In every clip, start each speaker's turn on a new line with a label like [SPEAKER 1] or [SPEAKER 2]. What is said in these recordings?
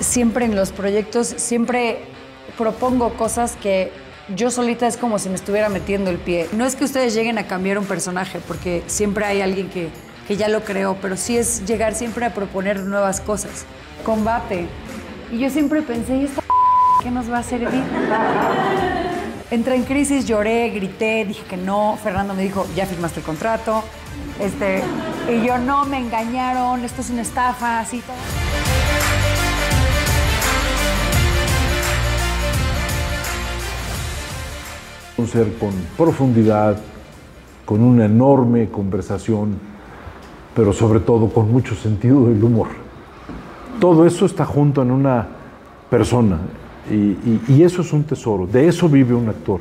[SPEAKER 1] siempre en los proyectos, siempre propongo cosas que yo solita es como si me estuviera metiendo el pie. No es que ustedes lleguen a cambiar un personaje, porque siempre hay alguien que ya lo creó, pero sí es llegar siempre a proponer nuevas cosas. Combate. Y yo siempre pensé, ¿y esta qué nos va a servir? Entré en crisis, lloré, grité, dije que no. Fernando me dijo, ya firmaste el contrato. Y yo, no, me engañaron, esto es una estafa, así todo.
[SPEAKER 2] Un ser con profundidad, con una enorme conversación, pero sobre todo con mucho sentido del humor. Todo eso está junto en una persona y eso es un tesoro, de eso vive un actor.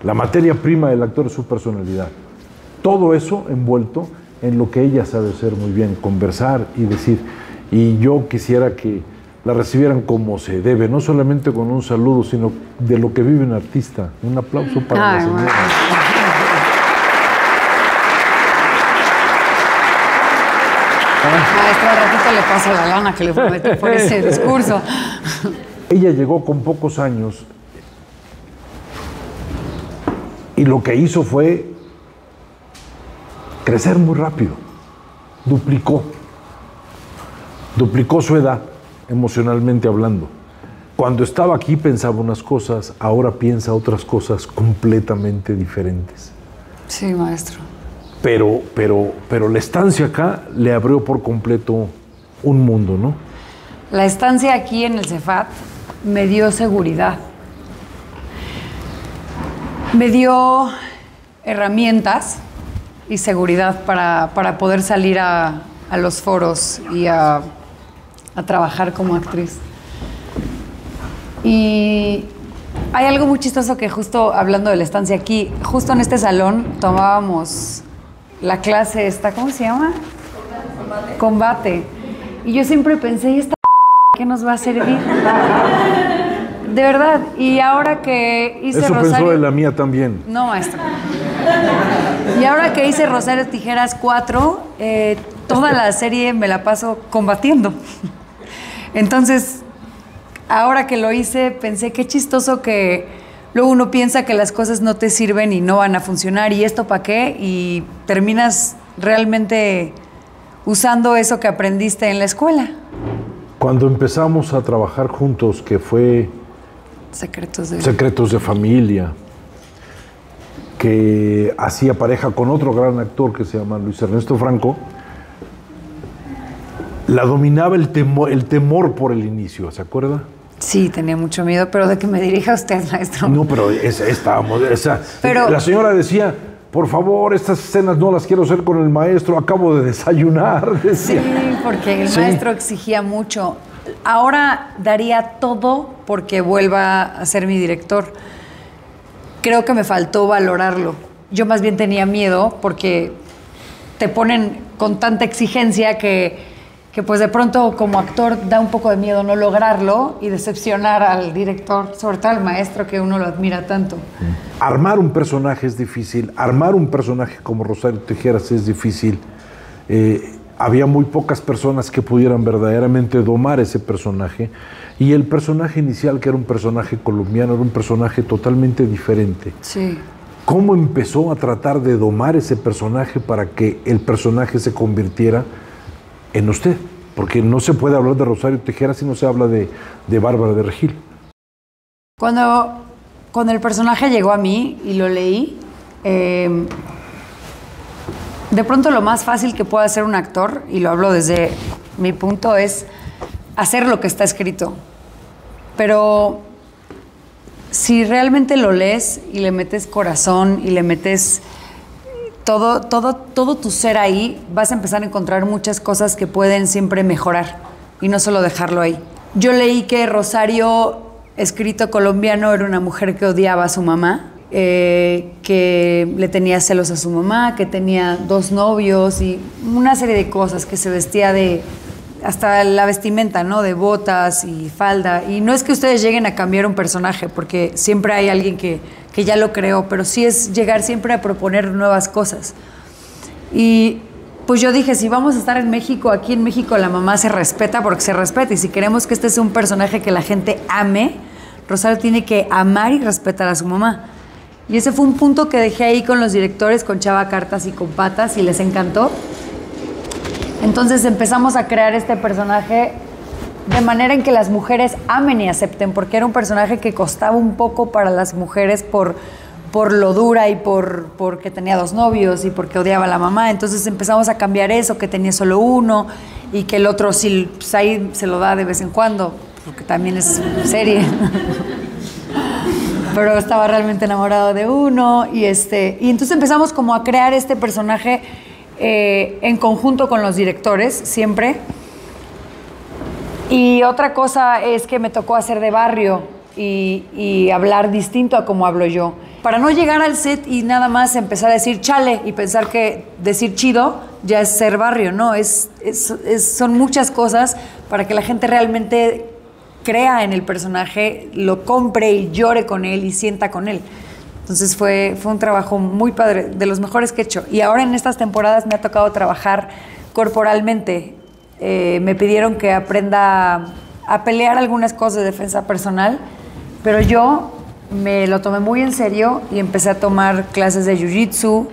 [SPEAKER 2] La materia prima del actor es su personalidad. Todo eso envuelto en lo que ella sabe hacer muy bien, conversar y decir. Y yo quisiera que la recibieran como se debe, no solamente con un saludo, sino de lo que vive un artista. Un aplauso para la señora.
[SPEAKER 1] Maestro, al ratito le paso la lana que le prometí por ese discurso.
[SPEAKER 2] Ella llegó con pocos años y lo que hizo fue crecer muy rápido. Duplicó su edad, emocionalmente hablando. Cuando estaba aquí pensaba unas cosas, ahora piensa otras cosas completamente diferentes.
[SPEAKER 1] Sí, maestro.
[SPEAKER 2] Pero la estancia acá le abrió por completo un mundo, ¿no?
[SPEAKER 1] La estancia aquí en el Cefat me dio seguridad. Me dio herramientas y seguridad para poder salir a los foros y a trabajar como actriz. Y hay algo muy chistoso que justo hablando de la estancia aquí, justo en este salón tomábamos la clase esta, ¿cómo se llama? Combate. Y yo siempre pensé, ¿y esta qué nos va a servir? De verdad. Y ahora que hice
[SPEAKER 2] Eso
[SPEAKER 1] Rosario...
[SPEAKER 2] pensó de la mía también.
[SPEAKER 1] No, maestro. Y ahora que hice Rosario Tijeras 4, toda la serie me la paso combatiendo. Entonces, ahora que lo hice, pensé, qué chistoso que luego uno piensa que las cosas no te sirven y no van a funcionar. ¿Y esto para qué? Y terminas realmente usando eso que aprendiste en la escuela.
[SPEAKER 2] Cuando empezamos a trabajar juntos, que fue
[SPEAKER 1] Secretos de
[SPEAKER 2] Familia, que hacía pareja con otro gran actor que se llama Luis Ernesto Franco, la dominaba el temor por el inicio, ¿se acuerda?
[SPEAKER 1] Sí, tenía mucho miedo, pero de que me dirija usted, maestro.
[SPEAKER 2] No, pero la señora decía, por favor, estas escenas no las quiero hacer con el maestro, acabo de desayunar, decía.
[SPEAKER 1] Sí, porque el maestro exigía mucho. Ahora daría todo porque vuelva a ser mi director. Creo que me faltó valorarlo. Yo más bien tenía miedo porque te ponen con tanta exigencia que pues de pronto como actor da un poco de miedo no lograrlo y decepcionar al director, sobre todo al maestro que uno lo admira tanto.
[SPEAKER 2] Armar un personaje es difícil, armar un personaje como Rosario Tijeras es difícil. Había muy pocas personas que pudieran verdaderamente domar ese personaje y el personaje inicial, que era un personaje colombiano, era un personaje totalmente diferente.
[SPEAKER 1] Sí.
[SPEAKER 2] ¿Cómo empezó a tratar de domar ese personaje para que el personaje se convirtiera en usted? Porque no se puede hablar de Rosario Tijeras si no se habla de Bárbara de Regil.
[SPEAKER 1] Cuando el personaje llegó a mí y lo leí, de pronto lo más fácil que puede hacer un actor, y lo hablo desde mi punto, es hacer lo que está escrito. Pero si realmente lo lees y le metes corazón y le metes todo tu ser ahí, vas a empezar a encontrar muchas cosas que pueden siempre mejorar y no solo dejarlo ahí. Yo leí que Rosario, escrito colombiano, era una mujer que odiaba a su mamá, que le tenía celos a su mamá, que tenía 2 novios y una serie de cosas, que se vestía hasta la vestimenta, ¿no? De botas y falda. Y no es que ustedes lleguen a cambiar un personaje, porque siempre hay alguien que ya lo creó, pero sí es llegar siempre a proponer nuevas cosas. Y pues yo dije, si vamos a estar en México, aquí en México la mamá se respeta porque se respeta. Y si queremos que este sea un personaje que la gente ame, Rosario tiene que amar y respetar a su mamá. Y ese fue un punto que dejé ahí con los directores, con Chava Cartas y con Patas, y les encantó. Entonces empezamos a crear este personaje de manera en que las mujeres amen y acepten, porque era un personaje que costaba un poco para las mujeres por lo dura y porque tenía 2 novios y porque odiaba a la mamá. Entonces empezamos a cambiar eso, que tenía solo uno y que el otro sí, pues ahí se lo da de vez en cuando, porque también es serie. Pero estaba realmente enamorado de uno y entonces empezamos como a crear este personaje en conjunto con los directores, siempre. Y otra cosa es que me tocó hacer de barrio y hablar distinto a como hablo yo. Para no llegar al set y nada más empezar a decir chale y pensar que decir chido ya es ser barrio, no, son muchas cosas para que la gente realmente crea en el personaje, lo compre y llore con él y sienta con él. Entonces fue un trabajo muy padre, de los mejores que he hecho. Y ahora en estas temporadas me ha tocado trabajar corporalmente. Me pidieron que aprenda a pelear algunas cosas de defensa personal, pero yo me lo tomé muy en serio y empecé a tomar clases de jiu-jitsu,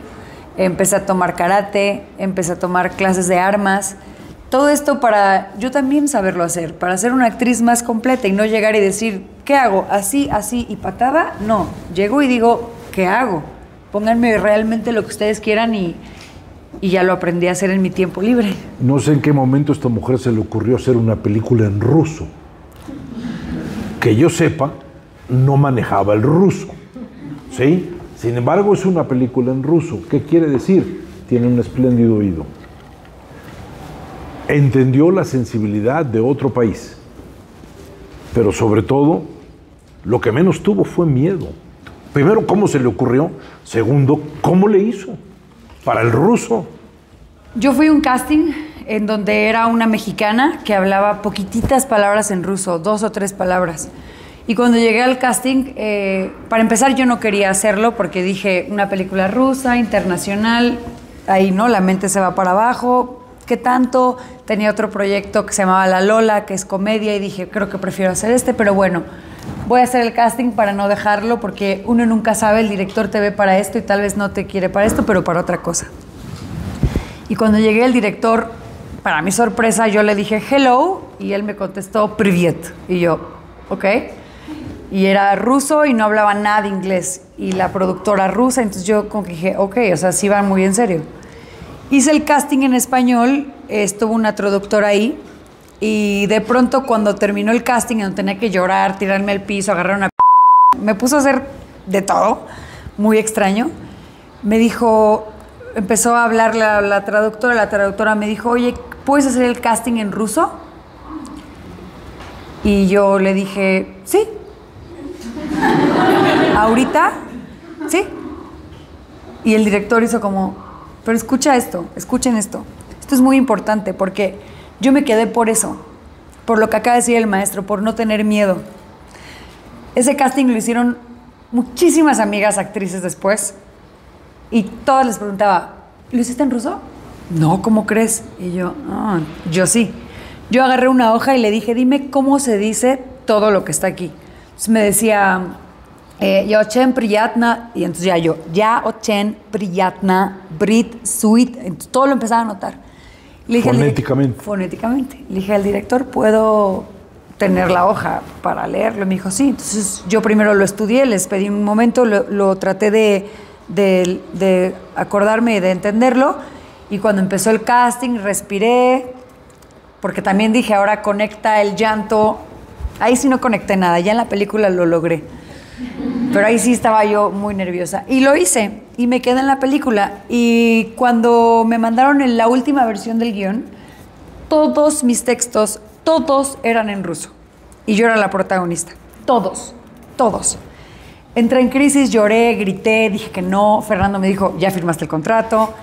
[SPEAKER 1] empecé a tomar karate, empecé a tomar clases de armas. Todo esto para yo también saberlo hacer, para ser una actriz más completa y no llegar y decir, ¿qué hago? Así, así y patada. No, llego y digo, ¿qué hago? Pónganme realmente lo que ustedes quieran y ya lo aprendí a hacer en mi tiempo libre.
[SPEAKER 2] No sé en qué momento a esta mujer se le ocurrió hacer una película en ruso. Que yo sepa, no manejaba el ruso, ¿sí? Sin embargo, es una película en ruso. ¿Qué quiere decir? Tiene un espléndido oído. Entendió la sensibilidad de otro país, pero sobre todo, lo que menos tuvo fue miedo. Primero, ¿cómo se le ocurrió? Segundo, ¿cómo le hizo? Para el ruso.
[SPEAKER 1] Yo fui a un casting en donde era una mexicana que hablaba poquititas palabras en ruso, 2 o 3 palabras. Y cuando llegué al casting, para empezar yo no quería hacerlo porque dije, una película rusa, internacional, ahí no, la mente se va para abajo. ¿Qué tanto? Tenía otro proyecto que se llamaba La Lola, que es comedia, y dije, creo que prefiero hacer pero bueno, voy a hacer el casting para no dejarlo, porque uno nunca sabe, el director te ve para esto y tal vez no te quiere para esto, pero para otra cosa. Y cuando llegué el director, para mi sorpresa, yo le dije, hello, y él me contestó, privyet, y yo, ok. Y era ruso y no hablaba nada de inglés, y la productora rusa, entonces yo como que dije, ok, o sea, sí van muy en serio. Hice el casting en español, estuvo una traductora ahí, y de pronto cuando terminó el casting, donde tenía que llorar, tirarme al piso, agarrar una me puso a hacer de todo, muy extraño. Me dijo, empezó a hablar la traductora me dijo, oye, ¿puedes hacer el casting en ruso? Y yo le dije, sí. ¿Ahorita? Sí. Y el director hizo como, pero escuchen esto, esto es muy importante porque yo me quedé por eso, por lo que acaba de decir el maestro, por no tener miedo. Ese casting lo hicieron muchísimas amigas actrices después y todas les preguntaba, ¿lo hiciste en ruso? No, ¿cómo crees? Y yo, yo sí. Yo agarré una hoja y le dije, dime cómo se dice todo lo que está aquí. Entonces me decía, ya очень приятно, y entonces ya очень приятно, Brit, sweet, entonces todo lo empezaba a anotar. Le dije
[SPEAKER 2] fonéticamente.
[SPEAKER 1] Fonéticamente. Le dije al director, ¿puedo tener la hoja para leerlo? Me dijo, sí. Entonces yo primero lo estudié, les pedí un momento, lo traté de acordarme y de entenderlo, y cuando empezó el casting respiré, porque también dije, ahora conecta el llanto. Ahí sí no conecté nada, ya en la película lo logré. Pero ahí sí estaba yo muy nerviosa. Y lo hice, y me quedé en la película. Y cuando me mandaron en la última versión del guión, todos mis textos, todos eran en ruso. Y yo era la protagonista. Todos. Entré en crisis, lloré, grité, dije que no. Fernando me dijo, ¿ya firmaste el contrato?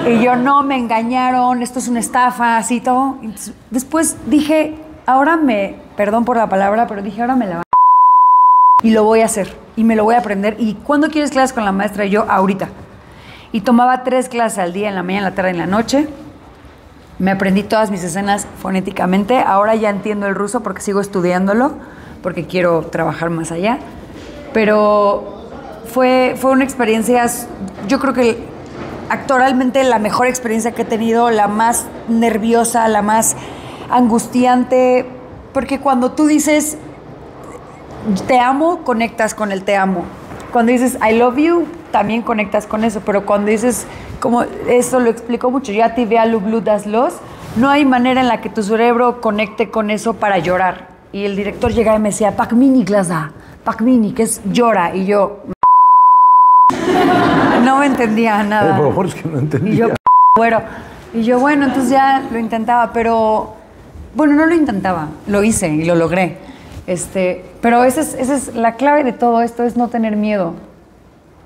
[SPEAKER 1] Y yo, no, me engañaron, esto es una estafa, así todo. Entonces, después dije, perdón por la palabra, pero dije, ahora me la y lo voy a hacer, y me lo voy a aprender. ¿Y cuándo quieres clases con la maestra? Y yo, ahorita. y tomaba 3 clases al día, en la mañana, en la tarde y en la noche. Me aprendí todas mis escenas fonéticamente. Ahora ya entiendo el ruso porque sigo estudiándolo, porque quiero trabajar más allá. Pero fue una experiencia, yo creo que actoralmente la mejor experiencia que he tenido, la más nerviosa, la más angustiante, porque cuando tú dices te amo, conectas con el te amo. Cuando dices I love you, también conectas con eso, pero cuando dices, como eso lo explico mucho, ya te vea Lublu das los, no hay manera en la que tu cerebro conecte con eso para llorar. Y el director llegaba y me decía, Pakmini Glaza, Pakmini, que es llora, y yo no me entendía nada.
[SPEAKER 2] Por favor, es que no entendía.
[SPEAKER 1] Y yo, bueno, entonces ya lo intentaba, pero bueno, no lo intentaba, lo hice y lo logré. Pero esa es la clave de todo esto, es no tener miedo.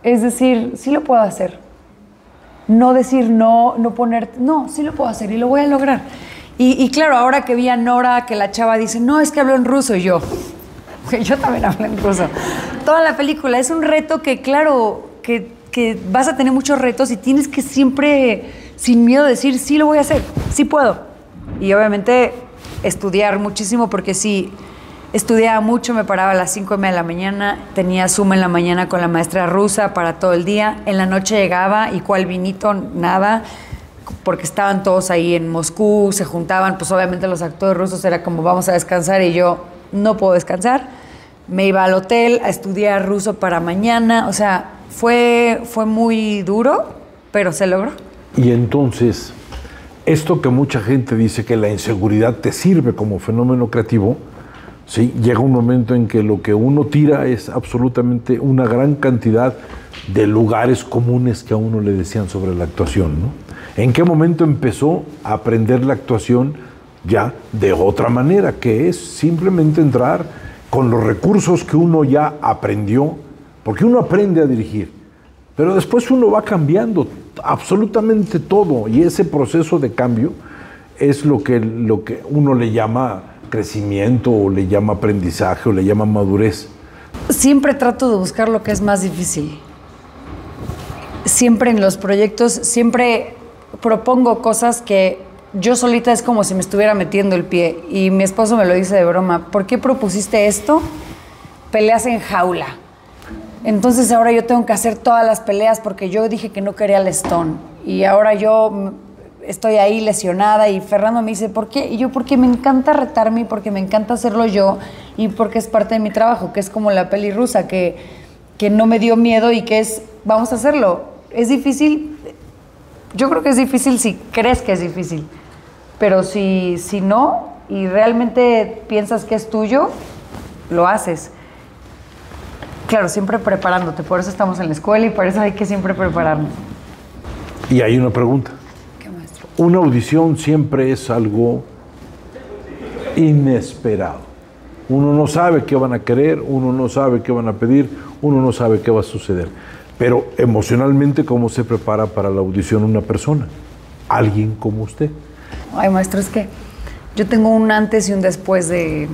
[SPEAKER 1] Es decir, sí lo puedo hacer. No decir no, no, sí lo puedo hacer y lo voy a lograr. Y claro, ahora que vi a Nora, que la chava dice, no, es que habló en ruso, y yo también hablo en ruso. Toda la película es un reto que, claro, que vas a tener muchos retos y tienes que siempre, sin miedo, decir, sí lo voy a hacer, sí puedo. Y obviamente estudiar muchísimo, porque sí, estudiaba mucho, me paraba a las 5:30 de la mañana, tenía Zoom en la mañana con la maestra rusa para todo el día, en la noche llegaba y cuál vinito, nada, porque estaban todos ahí en Moscú, se juntaban, pues obviamente los actores rusos era como vamos a descansar y yo no puedo descansar, me iba al hotel a estudiar ruso para mañana, o sea, fue muy duro, pero se logró.
[SPEAKER 2] Y entonces, esto que mucha gente dice que la inseguridad te sirve como fenómeno creativo, sí, llega un momento en que lo que uno tira es absolutamente una gran cantidad de lugares comunes que a uno le decían sobre la actuación, ¿no? ¿En qué momento empezó a aprender la actuación ya de otra manera, que es simplemente entrar con los recursos que uno ya aprendió? Porque uno aprende a dirigir, pero después uno va cambiando absolutamente todo, y ese proceso de cambio es lo que uno le llama crecimiento, o le llama aprendizaje, o le llama madurez.
[SPEAKER 1] Siempre trato de buscar lo que es más difícil. Siempre en los proyectos, siempre propongo cosas que yo solita es como si me estuviera metiendo el pie. Y mi esposo me lo dice de broma, ¿por qué propusiste esto? Peleas en jaula. Entonces ahora yo tengo que hacer todas las peleas porque yo dije que no quería el Stone. Y ahora yo estoy ahí lesionada y Fernando me dice, ¿por qué? Y yo, porque me encanta retarme y porque me encanta hacerlo yo y porque es parte de mi trabajo, que es como la peli rusa, que no me dio miedo y que es, vamos a hacerlo. Es difícil, yo creo que es difícil si crees que es difícil, pero si no y realmente piensas que es tuyo, lo haces. Claro, siempre preparándote, por eso estamos en la escuela y por eso hay que siempre prepararnos.
[SPEAKER 2] Y hay una pregunta.
[SPEAKER 1] ¿Qué, maestro?
[SPEAKER 2] Una audición siempre es algo inesperado. Uno no sabe qué van a querer, uno no sabe qué van a pedir, uno no sabe qué va a suceder. Pero emocionalmente, ¿cómo se prepara para la audición una persona? Alguien como usted.
[SPEAKER 1] Ay, maestro, es que yo tengo un antes y un después de...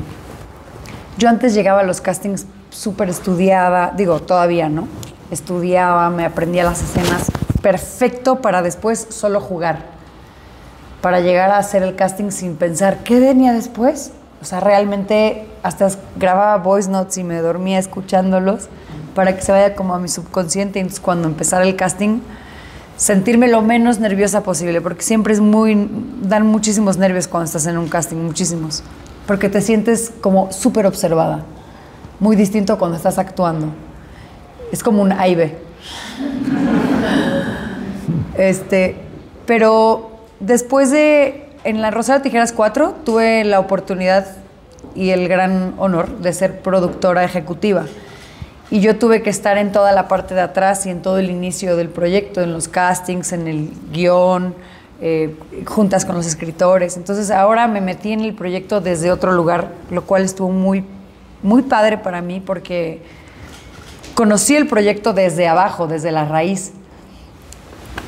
[SPEAKER 1] Yo antes llegaba a los castings súper estudiada, digo, todavía, ¿no? Estudiaba, me aprendía las escenas perfecto para después solo jugar. Para llegar a hacer el casting sin pensar, ¿qué venía después? O sea, realmente hasta grababa voice notes y me dormía escuchándolos para que se vaya como a mi subconsciente. Entonces, cuando empezara el casting, sentirme lo menos nerviosa posible, porque siempre dan muchísimos nervios cuando estás en un casting, muchísimos. Porque te sientes como súper observada. Muy distinto cuando estás actuando. Es como un A y B. Pero después en la Rosario Tijeras 4, tuve la oportunidad y el gran honor de ser productora ejecutiva. Y yo tuve que estar en toda la parte de atrás y en todo el inicio del proyecto, en los castings, en el guión, juntas con los escritores. Entonces ahora me metí en el proyecto desde otro lugar, lo cual estuvo muy, muy padre para mí porque conocí el proyecto desde abajo, desde la raíz.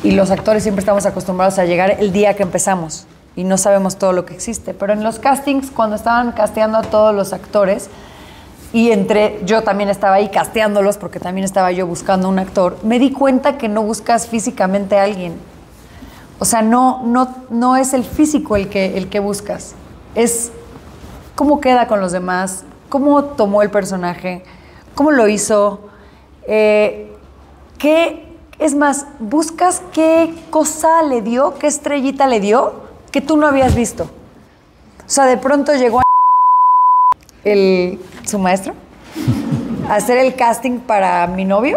[SPEAKER 1] Y los actores siempre estamos acostumbrados a llegar el día que empezamos y no sabemos todo lo que existe. Pero en los castings, cuando estaban casteando a todos los actores, yo también estaba ahí casteándolos porque también estaba yo buscando un actor, me di cuenta que no buscas físicamente a alguien. O sea, no es el físico el que buscas. Es cómo queda con los demás, cómo tomó el personaje, cómo lo hizo, es más, buscas qué cosa le dio, qué estrellita le dio que tú no habías visto. O sea, de pronto llegó su maestro a hacer el casting para mi novio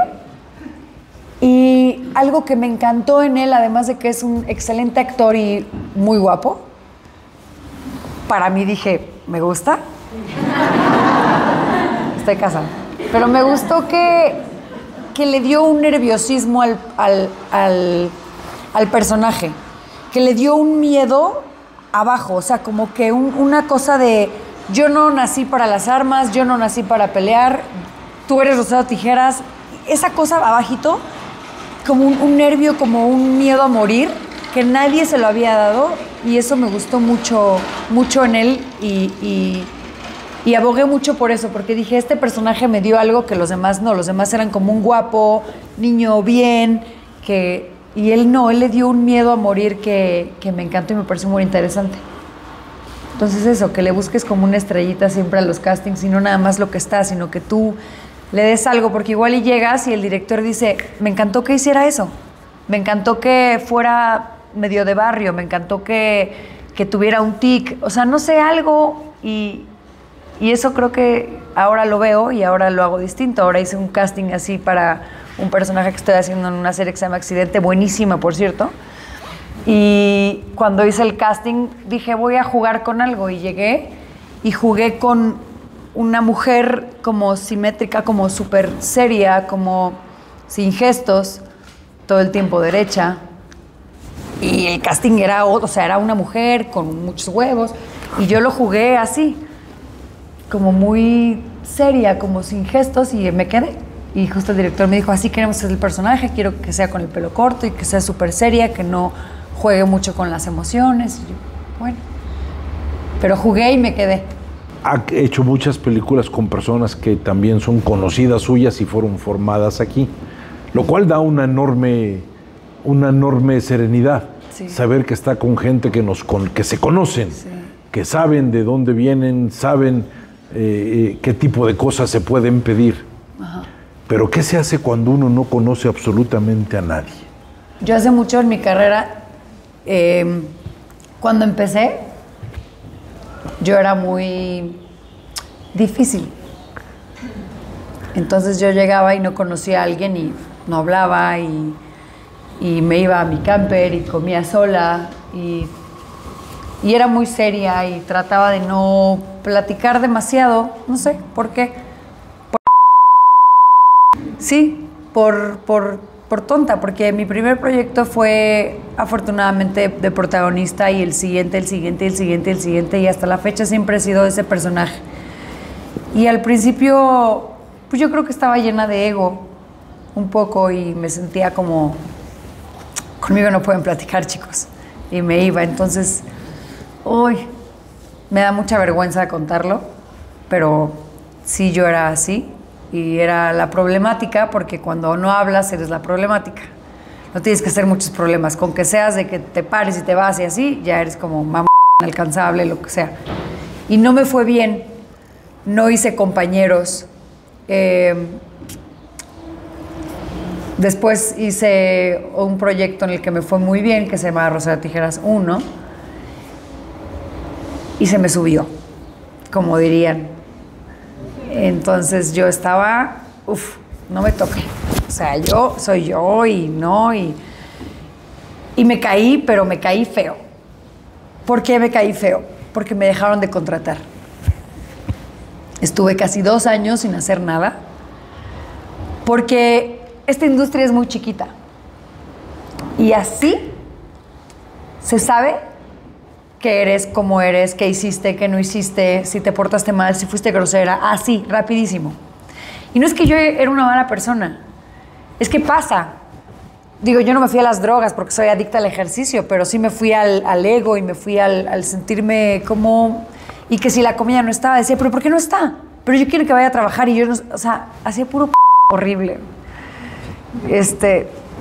[SPEAKER 1] y algo que me encantó en él, además de que es un excelente actor y muy guapo, para mí dije, me gusta. Estoy casada. Pero me gustó que le dio un nerviosismo al personaje, que le dio un miedo abajo, o sea, como que una cosa de yo no nací para las armas, yo no nací para pelear, tú eres Rosado Tijeras, esa cosa abajito, como un nervio, como un miedo a morir, que nadie se lo había dado, y eso me gustó mucho, mucho en él, y abogué mucho por eso, porque dije, este personaje me dio algo que los demás no, los demás eran como un guapo, niño bien, y él no, él le dio un miedo a morir que me encantó y me pareció muy interesante. Entonces eso, que le busques como una estrellita siempre a los castings y no nada más lo que está, sino que tú le des algo, porque igual y llegas y el director dice, me encantó que hiciera eso, me encantó que fuera medio de barrio, me encantó que tuviera un tic, o sea, no sé, algo, y eso creo que ahora lo veo y ahora lo hago distinto. Ahora hice un casting así para un personaje que estoy haciendo en una serie que se llama Accidente, buenísima, por cierto. Y cuando hice el casting dije, voy a jugar con algo. Y llegué y jugué con una mujer como simétrica, como súper seria, como sin gestos, todo el tiempo derecha. Y el casting era, o sea, era una mujer con muchos huevos. Y yo lo jugué así, como muy seria, como sin gestos, y me quedé. Y justo el director me dijo, así queremos hacer el personaje, quiero que sea con el pelo corto y que sea súper seria, que no juegue mucho con las emociones. Y yo, bueno, pero jugué y me quedé.
[SPEAKER 2] Ha hecho muchas películas con personas que también son conocidas suyas y fueron formadas aquí, lo cual da una enorme serenidad. Sí. Saber que está con gente que se conocen, sí, que saben de dónde vienen, saben qué tipo de cosas se pueden pedir. Ajá. Pero ¿qué se hace cuando uno no conoce absolutamente a nadie?
[SPEAKER 1] Yo hace mucho en mi carrera, cuando empecé, yo era muy difícil. Entonces yo llegaba y no conocía a alguien y no hablaba y me iba a mi camper y comía sola y era muy seria y trataba de no platicar demasiado, no sé por qué. Sí, por tonta, porque mi primer proyecto fue afortunadamente de protagonista y el siguiente, y hasta la fecha siempre he sido ese personaje. Y al principio, pues yo creo que estaba llena de ego un poco y me sentía como, conmigo no pueden platicar, chicos, y me iba. Entonces, uy, me da mucha vergüenza contarlo, pero sí, yo era así. Y era la problemática, porque cuando no hablas eres la problemática. No tienes que hacer muchos problemas. Con que seas de que te pares y te vas y así, ya eres como mamá inalcanzable, lo que sea. Y no me fue bien. No hice compañeros. Después hice un proyecto en el que me fue muy bien, que se llama Rosado Tijeras 1. Y se me subió, como dirían. Entonces yo estaba, no me toque. O sea, yo soy yo y no, y me caí, pero me caí feo. ¿Por qué me caí feo? Porque me dejaron de contratar. Estuve casi 2 años sin hacer nada, porque esta industria es muy chiquita. Y así se sabe qué eres, cómo eres, qué hiciste, qué no hiciste, si te portaste mal, si fuiste grosera, así, rapidísimo. Y no es que yo era una mala persona, es que pasa. Digo, yo no me fui a las drogas porque soy adicta al ejercicio, pero sí me fui al ego y me fui al sentirme como... Y que si la comida no estaba, decía, ¿pero por qué no está? pero yo quiero que vaya a trabajar y yo no, o sea, hacía puro horrible.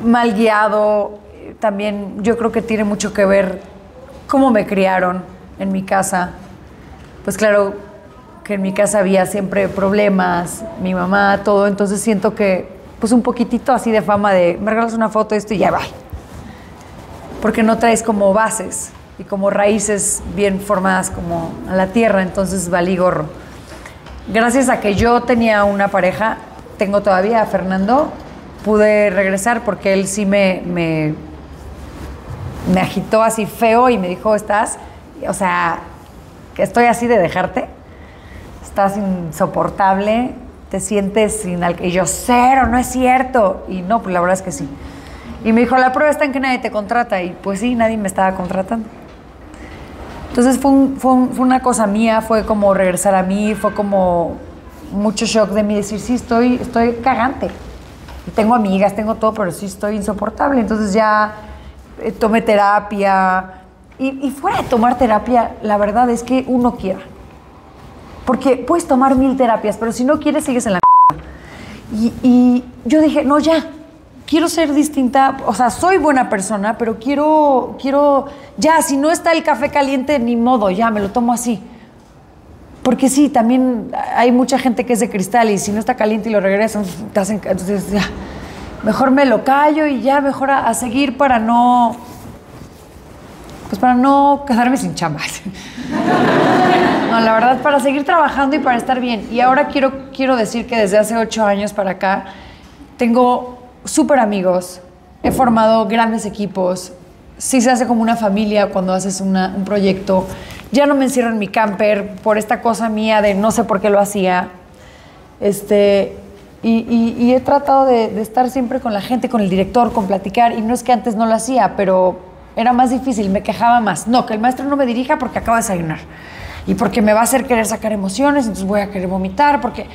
[SPEAKER 1] Mal guiado, también yo creo que tiene mucho que ver cómo me criaron en mi casa. Pues claro que en mi casa había siempre problemas, mi mamá, todo, entonces siento que pues un poquitito así de fama de me regalas una foto de esto y ya va. Porque no traes como bases y como raíces bien formadas como a la tierra, entonces valí gorro. Gracias a que yo tenía una pareja, tengo todavía a Fernando, pude regresar porque él sí me agitó así feo y me dijo, estás, o sea, que estoy así de dejarte, estás insoportable, te sientes sin y yo, cero, no es cierto. Y no, pues la verdad es que sí. Y me dijo, la prueba está en que nadie te contrata. Y pues sí, nadie me estaba contratando. Entonces fue una cosa mía, fue como regresar a mí, fue como mucho shock de mí decir, sí, estoy cagante. Y tengo amigas, tengo todo, pero sí estoy insoportable. Entonces ya tomé terapia. Y fuera de tomar terapia, la verdad es que uno quiera. Porque puedes tomar 1000 terapias, pero si no quieres, sigues en la y yo dije, no, ya, quiero ser distinta. O sea, soy buena persona, pero quiero, ya, si no está el café caliente, ni modo, ya, me lo tomo así. Porque sí, también hay mucha gente que es de cristal y si no está caliente y lo regresan, te hacen, entonces ya, mejor me lo callo y ya, mejor a seguir para no quedarme sin chambas. No, la verdad, para seguir trabajando y para estar bien. Y ahora quiero decir que desde hace 8 años para acá tengo súper amigos, he formado grandes equipos, sí se hace como una familia cuando haces un proyecto. Ya no me encierro en mi camper por esta cosa mía de no sé por qué lo hacía. Y he tratado de estar siempre con la gente, con el director, con platicar. Y no es que antes no lo hacía, pero era más difícil, me quejaba más. No, que el maestro no me dirija porque acabo de desayunar. Y porque me va a hacer querer sacar emociones, entonces voy a querer vomitar, porque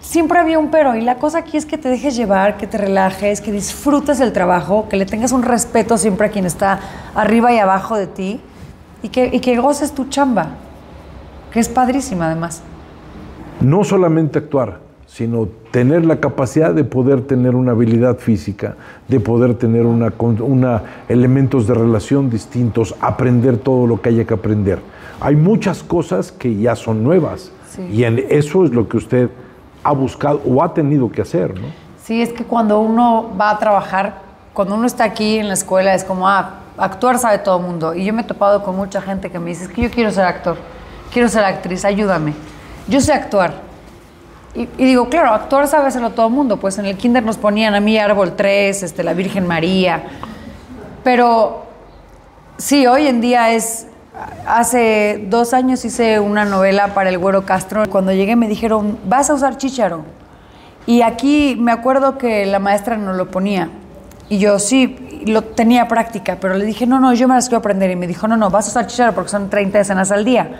[SPEAKER 1] siempre había un pero. Y la cosa aquí es que te dejes llevar, que te relajes, que disfrutes el trabajo, que le tengas un respeto siempre a quien está arriba y abajo de ti y que goces tu chamba, que es padrísima además.
[SPEAKER 2] No solamente actuar, sino tener la capacidad de poder tener una habilidad física, de poder tener elementos de relación distintos, aprender todo lo que haya que aprender. Hay muchas cosas que ya son nuevas, sí. Y en eso es lo que usted ha buscado o ha tenido que hacer, ¿no?
[SPEAKER 1] Sí, es que cuando uno va a trabajar, cuando uno está aquí en la escuela, es como, actuar sabe todo el mundo. Y yo me he topado con mucha gente que me dice, es que yo quiero ser actor, quiero ser actriz, ayúdame. Yo sé actuar. Y digo, claro, actuar sabe hacerlo todo el mundo. Pues en el kinder nos ponían a mí Árbol 3, la Virgen María. Pero sí, hoy en día es... Hace 2 años hice una novela para el Güero Castro. Cuando llegué me dijeron, vas a usar chícharo. Y aquí me acuerdo que la maestra nos lo ponía. Y yo sí, lo tenía práctica, pero le dije, no, yo me las quiero aprender. Y me dijo, no, vas a usar chícharo porque son 30 escenas al día.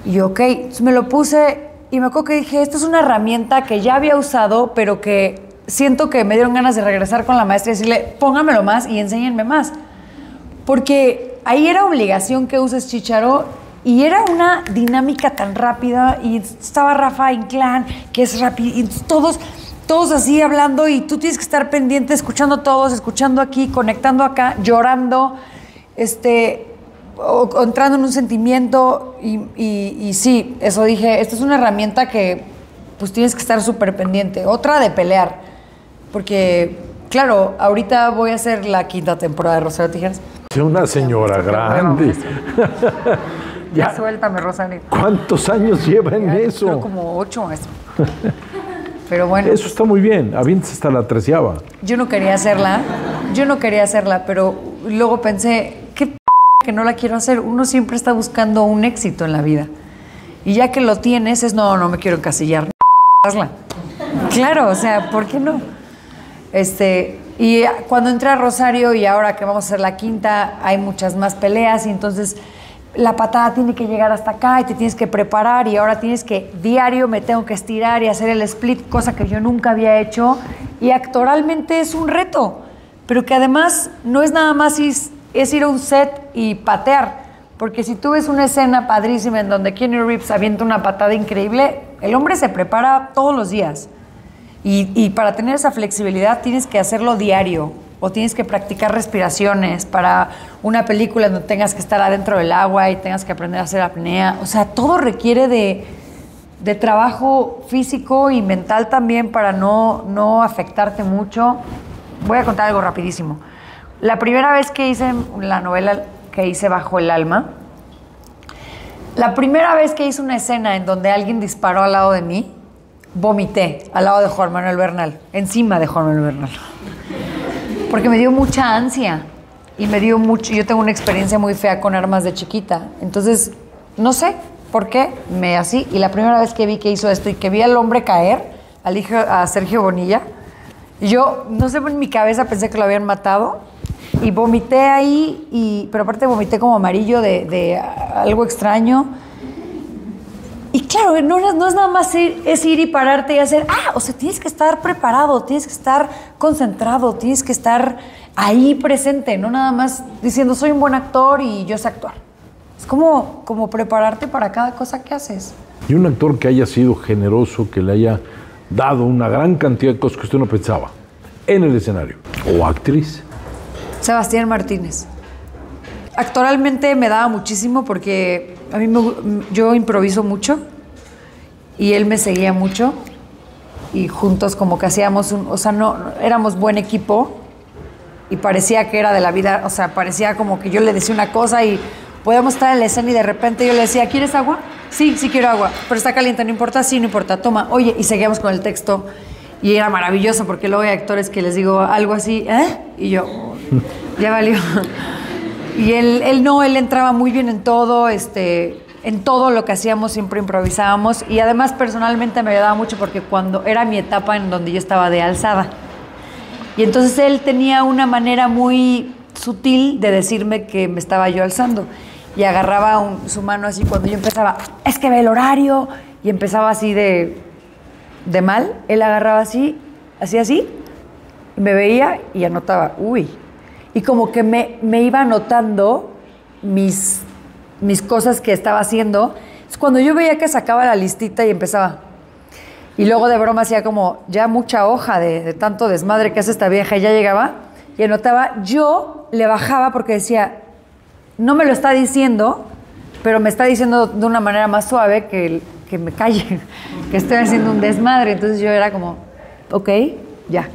[SPEAKER 1] Y yo, ok, entonces me lo puse y me acuerdo que dije, esto es una herramienta que ya había usado, pero que siento que me dieron ganas de regresar con la maestra y decirle, póngamelo más y enséñenme más. Porque ahí era obligación que uses chícharo y era una dinámica tan rápida y estaba Rafa Inclán, que es rápido, y todos así hablando y tú tienes que estar pendiente, escuchando todos, escuchando aquí, conectando acá, llorando, o entrando en un sentimiento y sí, eso dije, esto es una herramienta que pues tienes que estar súper pendiente. Otra de pelear, porque claro, ahorita voy a hacer la 5ª temporada de Rosario Tijeras.
[SPEAKER 2] Una señora grande.
[SPEAKER 1] Ya suéltame, Rosario.
[SPEAKER 2] ¿Cuántos años lleva en eso?
[SPEAKER 1] Creo como 8, maestro. Pero bueno.
[SPEAKER 2] Eso está muy bien. Avientes hasta la 13ª.
[SPEAKER 1] Yo no quería hacerla, pero luego pensé, qué que no la quiero hacer. Uno siempre está buscando un éxito en la vida. Y ya que lo tienes, es no me quiero encasillar. Hazla. Claro, o sea, ¿por qué no? Y cuando entré a Rosario y ahora que vamos a hacer la 5ª, hay muchas más peleas y entonces la patada tiene que llegar hasta acá y te tienes que preparar y ahora tienes que, diario me tengo que estirar y hacer el split, cosa que yo nunca había hecho y actoralmente es un reto, pero que además no es nada más es ir a un set y patear, Porque si tú ves una escena padrísima en donde Keanu Reeves avienta una patada increíble, el hombre se prepara todos los días. Y para tener esa flexibilidad tienes que hacerlo diario o tienes que practicar respiraciones para una película en donde tengas que estar adentro del agua y tengas que aprender a hacer apnea. O sea, todo requiere de trabajo físico y mental también para no afectarte mucho. Voy a contar algo rapidísimo. La primera vez que hice la novela que hice Bajo el Alma, la primera vez que hice una escena en donde alguien disparó al lado de mí, vomité al lado de Juan Manuel Bernal, encima de Juan Manuel Bernal. Porque me dio mucha ansia y me dio mucho... Yo tengo una experiencia muy fea con armas de chiquita. Entonces, no sé por qué, así. Y la primera vez que vi que hizo esto y que vi al hombre caer, a Sergio Bonilla, yo, no sé, en mi cabeza pensé que lo habían matado y vomité ahí, pero aparte vomité como amarillo de algo extraño. Y claro, no es nada más es ir y pararte y hacer, o sea, tienes que estar preparado, tienes que estar concentrado, tienes que estar ahí presente, no nada más diciendo soy un buen actor y yo sé actuar. Es como prepararte para cada cosa que haces.
[SPEAKER 2] Y un actor que haya sido generoso, que le haya dado una gran cantidad de cosas que usted no pensaba en el escenario, o actriz.
[SPEAKER 1] Sebastián Martínez. Actoralmente me daba muchísimo porque a mí yo improviso mucho y él me seguía mucho y juntos como que hacíamos éramos buen equipo y parecía que era de la vida, o sea, parecía como que yo le decía una cosa y podíamos estar en la escena y de repente yo le decía, ¿quieres agua? Sí, sí quiero agua, pero está caliente, no importa, sí, no importa, toma, oye, y seguíamos con el texto y era maravilloso porque luego hay actores que les digo algo así, y yo, ya valió. Y él entraba muy bien en todo, en todo lo que hacíamos siempre improvisábamos y además personalmente me ayudaba mucho porque cuando era mi etapa en donde yo estaba de alzada y entonces él tenía una manera muy sutil de decirme que me estaba yo alzando y agarraba su mano así cuando yo empezaba, es que ve el horario y empezaba así de mal, él agarraba así, y me veía y anotaba, y como que me iba anotando mis cosas que estaba haciendo. Entonces, cuando yo veía que sacaba la listita y empezaba, y luego de broma hacía como ya mucha hoja de tanto desmadre que hace esta vieja, y ya llegaba y anotaba, yo le bajaba porque decía, no me lo está diciendo, pero me está diciendo de una manera más suave que me calle, que estoy haciendo un desmadre. Entonces yo era como, ok, ya.